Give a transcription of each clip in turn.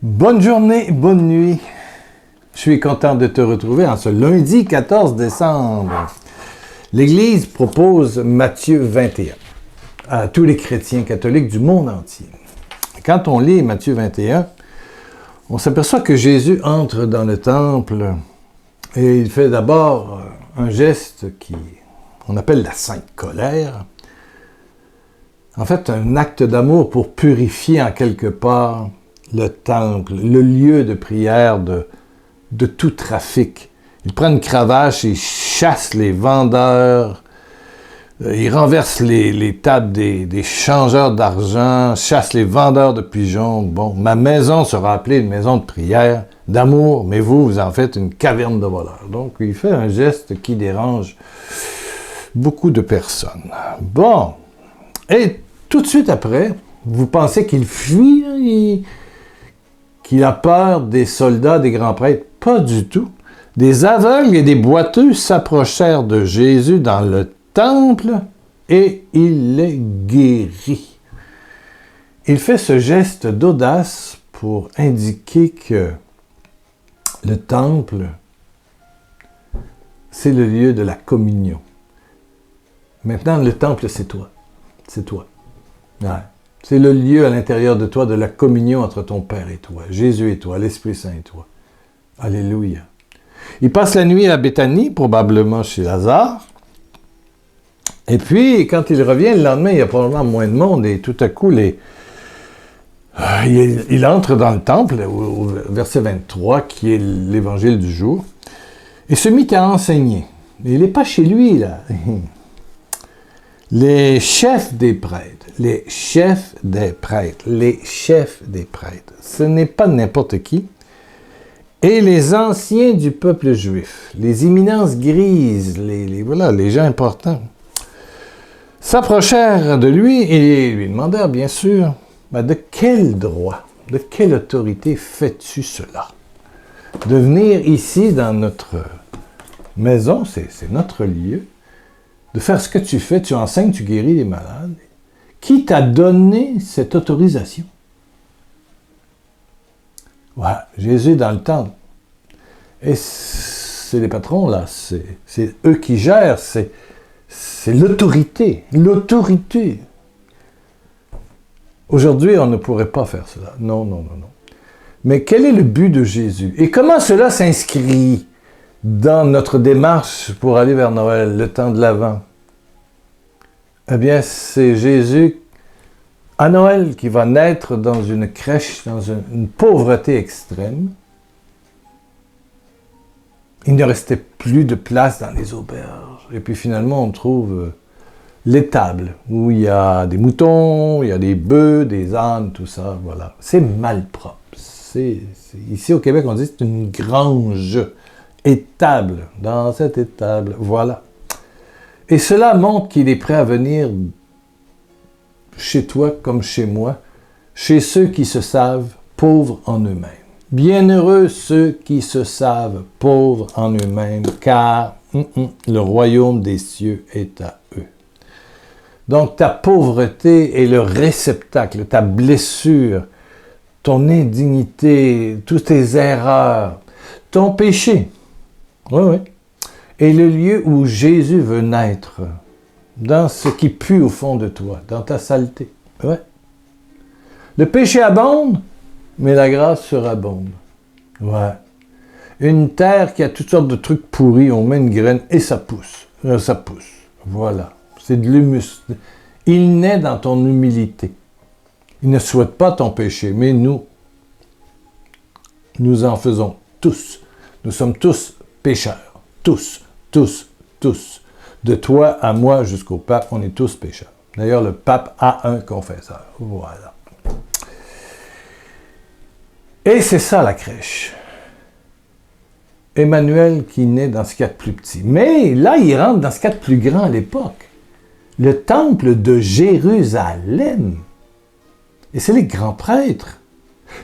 Bonne journée, bonne nuit. Je suis content de te retrouver en ce lundi 14 décembre. L'Église propose Matthieu 21 à tous les chrétiens catholiques du monde entier. Quand on lit Matthieu 21, on s'aperçoit que Jésus entre dans le temple et il fait d'abord un geste qu'on appelle la Sainte Colère. En fait, un acte d'amour pour purifier en quelque part le temple, le lieu de prière de tout trafic. Il prend une cravache et chasse les vendeurs, il renverse les tables des changeurs d'argent, chasse les vendeurs de pigeons. Bon, ma maison sera appelée une maison de prière, d'amour, mais vous en faites une caverne de voleurs. Donc, il fait un geste qui dérange beaucoup de personnes. Bon, et tout de suite après, vous pensez qu'il fuit, qu'il a peur des soldats, des grands prêtres? Pas du tout. Des aveugles et des boiteux s'approchèrent de Jésus dans le temple et il les guérit. Il fait ce geste d'audace pour indiquer que le temple, c'est le lieu de la communion. Maintenant, le temple, c'est toi. C'est toi. Ouais. C'est le lieu à l'intérieur de toi de la communion entre ton Père et toi, Jésus et toi, l'Esprit Saint et toi. Alléluia. Il passe la nuit à Béthanie, probablement chez Lazare. Et puis, quand il revient le lendemain, il y a probablement moins de monde et tout à coup, il entre dans le temple, au verset 23, qui est l'évangile du jour, et se mit à enseigner. Il n'est pas chez lui, là. Les chefs des prêtres, ce n'est pas n'importe qui, et les anciens du peuple juif, les éminences grises, les gens importants, s'approchèrent de lui et lui demandèrent, bien sûr, de quel droit, de quelle autorité fais-tu cela? De venir ici dans notre maison, c'est notre lieu, de faire ce que tu fais, tu enseignes, tu guéris les malades. Qui t'a donné cette autorisation? Voilà, Jésus dans le temple. Et c'est les patrons, là, c'est eux qui gèrent, c'est l'autorité. L'autorité. Aujourd'hui, on ne pourrait pas faire cela. Non. Mais quel est le but de Jésus? Et comment cela s'inscrit dans notre démarche pour aller vers Noël, le temps de l'Avent? Eh bien, c'est Jésus, à Noël, qui va naître dans une crèche, dans une pauvreté extrême. Il ne restait plus de place dans les auberges. Et puis finalement, on trouve l'étable, où il y a des moutons, il y a des bœufs, des ânes, tout ça, voilà. C'est malpropre. Ici au Québec, on dit que c'est une grange. Étable, dans cette étable, voilà. Et cela montre qu'il est prêt à venir chez toi comme chez moi, chez ceux qui se savent pauvres en eux-mêmes. Bienheureux ceux qui se savent pauvres en eux-mêmes, car le royaume des cieux est à eux. Donc ta pauvreté est le réceptacle, ta blessure, ton indignité, toutes tes erreurs, ton péché. Oui. Et le lieu où Jésus veut naître, dans ce qui pue au fond de toi, dans ta saleté. Oui. Le péché abonde, mais la grâce surabonde. Ouais. Une terre qui a toutes sortes de trucs pourris, on met une graine et ça pousse. Ça pousse. Voilà. C'est de l'humus. Il naît dans ton humilité. Il ne souhaite pas ton péché, mais nous en faisons tous. Nous sommes tous pécheurs. Tous. De toi à moi jusqu'au pape, on est tous pécheurs. D'ailleurs, le pape a un confesseur. Voilà. Et c'est ça la crèche. Emmanuel qui naît dans ce qu'il y a de plus petit. Mais là, il rentre dans ce qu'il y a de plus grand à l'époque. Le temple de Jérusalem. Et c'est les grands prêtres.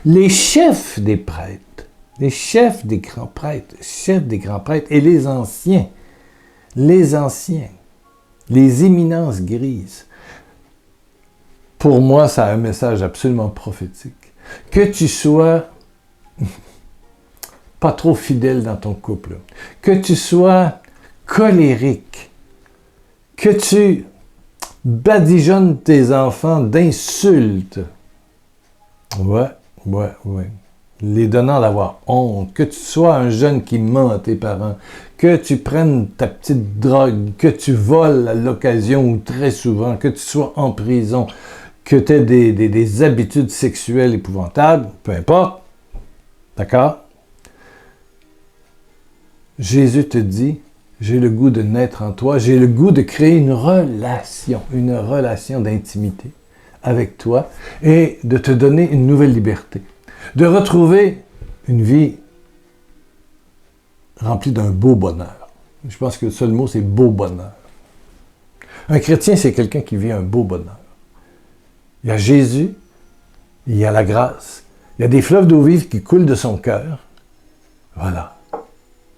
Les chefs des prêtres. Les chefs des grands prêtres, et les anciens, les éminences grises. Pour moi, ça a un message absolument prophétique. Que tu sois pas trop fidèle dans ton couple, que tu sois colérique, que tu badigeonnes tes enfants d'insultes, ouais, les donnant d'avoir honte, que tu sois un jeune qui ment à tes parents, que tu prennes ta petite drogue, que tu voles à l'occasion ou très souvent, que tu sois en prison, que tu aies des habitudes sexuelles épouvantables, peu importe, d'accord? Jésus te dit, j'ai le goût de naître en toi, j'ai le goût de créer une relation d'intimité avec toi et de te donner une nouvelle liberté, de retrouver une vie remplie d'un beau bonheur. Je pense que le seul mot, c'est beau bonheur. Un chrétien, c'est quelqu'un qui vit un beau bonheur. Il y a Jésus, il y a la grâce, il y a des fleuves d'eau vive qui coulent de son cœur. Voilà,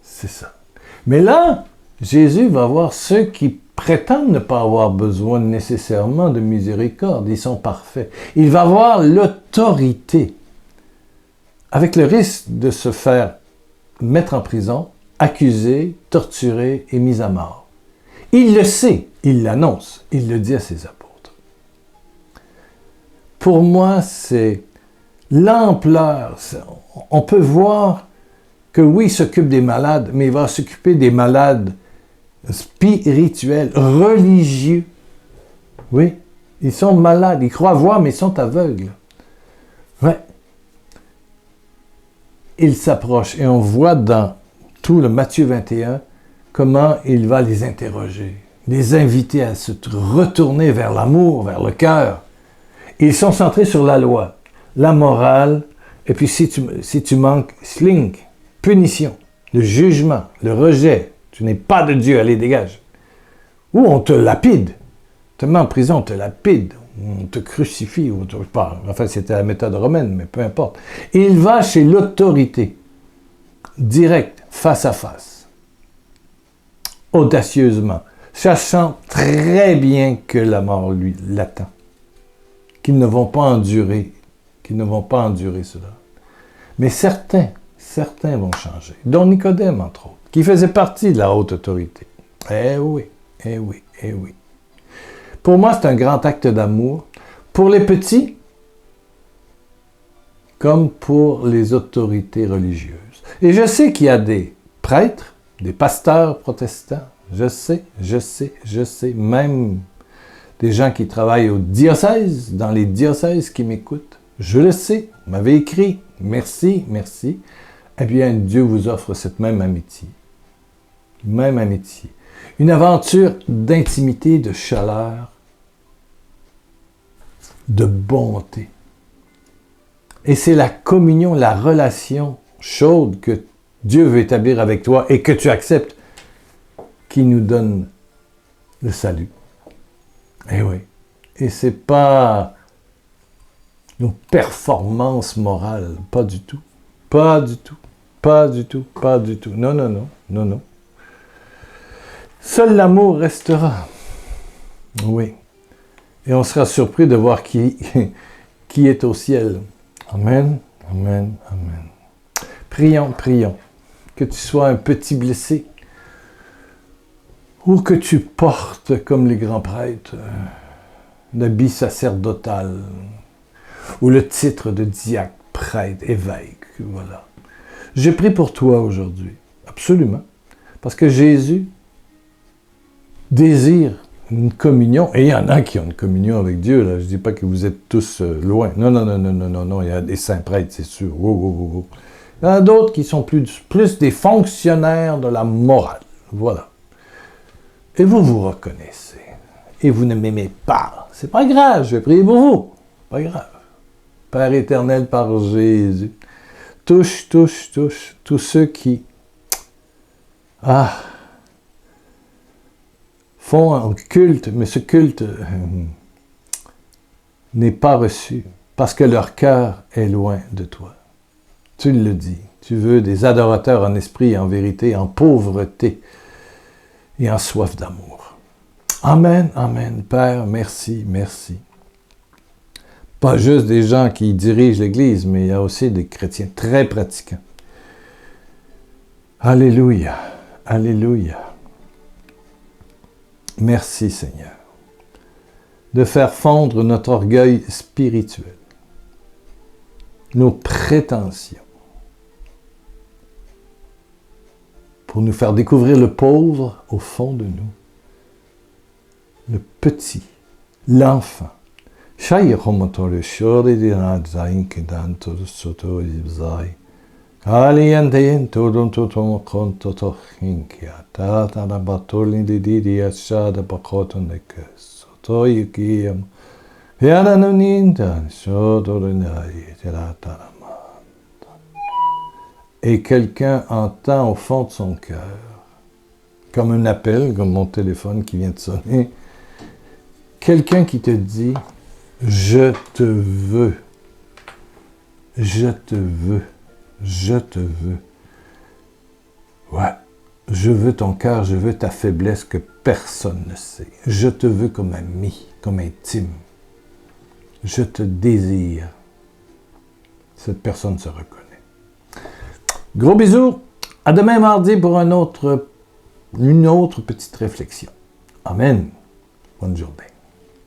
c'est ça. Mais là, Jésus va voir ceux qui prétendent ne pas avoir besoin nécessairement de miséricorde. Ils sont parfaits. Il va voir l'autorité, avec le risque de se faire mettre en prison, accusé, torturé et mis à mort. Il le sait, il l'annonce, il le dit à ses apôtres. Pour moi, c'est l'ampleur. On peut voir que oui, il s'occupe des malades, mais il va s'occuper des malades spirituels, religieux. Oui, ils sont malades, ils croient voir, mais ils sont aveugles. Ouais. Il s'approche et on voit dans tout le Matthieu 21 comment il va les interroger, les inviter à se retourner vers l'amour, vers le cœur. Ils sont centrés sur la loi, la morale, et puis si tu manques, slink, punition, le jugement, le rejet. Tu n'es pas de Dieu, allez, dégage. Ou on te lapide. Tu te mets en prison, on te lapide. On te crucifie. Ou enfin, c'était la méthode romaine, mais peu importe. Il va chez l'autorité, direct, face à face, audacieusement, sachant très bien que la mort, lui, l'attend. Qu'ils ne vont pas endurer cela. Mais certains vont changer, dont Nicodème, entre autres, qui faisait partie de la haute autorité. Eh oui. Pour moi, c'est un grand acte d'amour, pour les petits, comme pour les autorités religieuses. Et je sais qu'il y a des prêtres, des pasteurs protestants, je sais, même des gens qui travaillent au diocèse, dans les diocèses qui m'écoutent. Je le sais, vous m'avez écrit, merci. Eh bien, Dieu vous offre cette même amitié. Une aventure d'intimité, de chaleur, de bonté. Et c'est la communion, la relation chaude que Dieu veut établir avec toi et que tu acceptes qui nous donne le salut. Eh oui. Et c'est pas nos performances morales, pas du tout. Non. Seul l'amour restera. Oui. Et on sera surpris de voir qui est au ciel. Amen. Prions. Que tu sois un petit blessé ou que tu portes, comme les grands prêtres, l'habit sacerdotal ou le titre de diacre, prêtre, évêque. Voilà. Je prie pour toi aujourd'hui. Absolument. Parce que Jésus désire une communion, et il y en a qui ont une communion avec Dieu, là. Je ne dis pas que vous êtes tous loin. Non, il y a des saints prêtres, c'est sûr. Wow. Il y en a d'autres qui sont plus des fonctionnaires de la morale. Voilà. Et vous reconnaissez. Et vous ne m'aimez pas. C'est pas grave, je vais prier pour vous. Pas grave. Père éternel, par Jésus, touche tous ceux qui font un culte, mais ce culte n'est pas reçu parce que leur cœur est loin de toi. Tu le dis, tu veux des adorateurs en esprit et en vérité, en pauvreté et en soif d'amour. Amen, Père, merci. Pas juste des gens qui dirigent l'Église, mais il y a aussi des chrétiens très pratiquants. Alléluia, alléluia. Merci Seigneur de faire fondre notre orgueil spirituel, nos prétentions, pour nous faire découvrir le pauvre au fond de nous, le petit, l'enfant. Et quelqu'un entend au fond de son cœur, comme un appel, comme mon téléphone qui vient de sonner, quelqu'un qui te dit « Je te veux, je te veux, je te veux. » Ouais, je veux ton cœur, je veux ta faiblesse que personne ne sait. Je te veux comme ami, comme intime. Je te désire. Cette personne se reconnaît. Gros bisous. À demain mardi pour une autre petite réflexion. Amen. Bonne journée.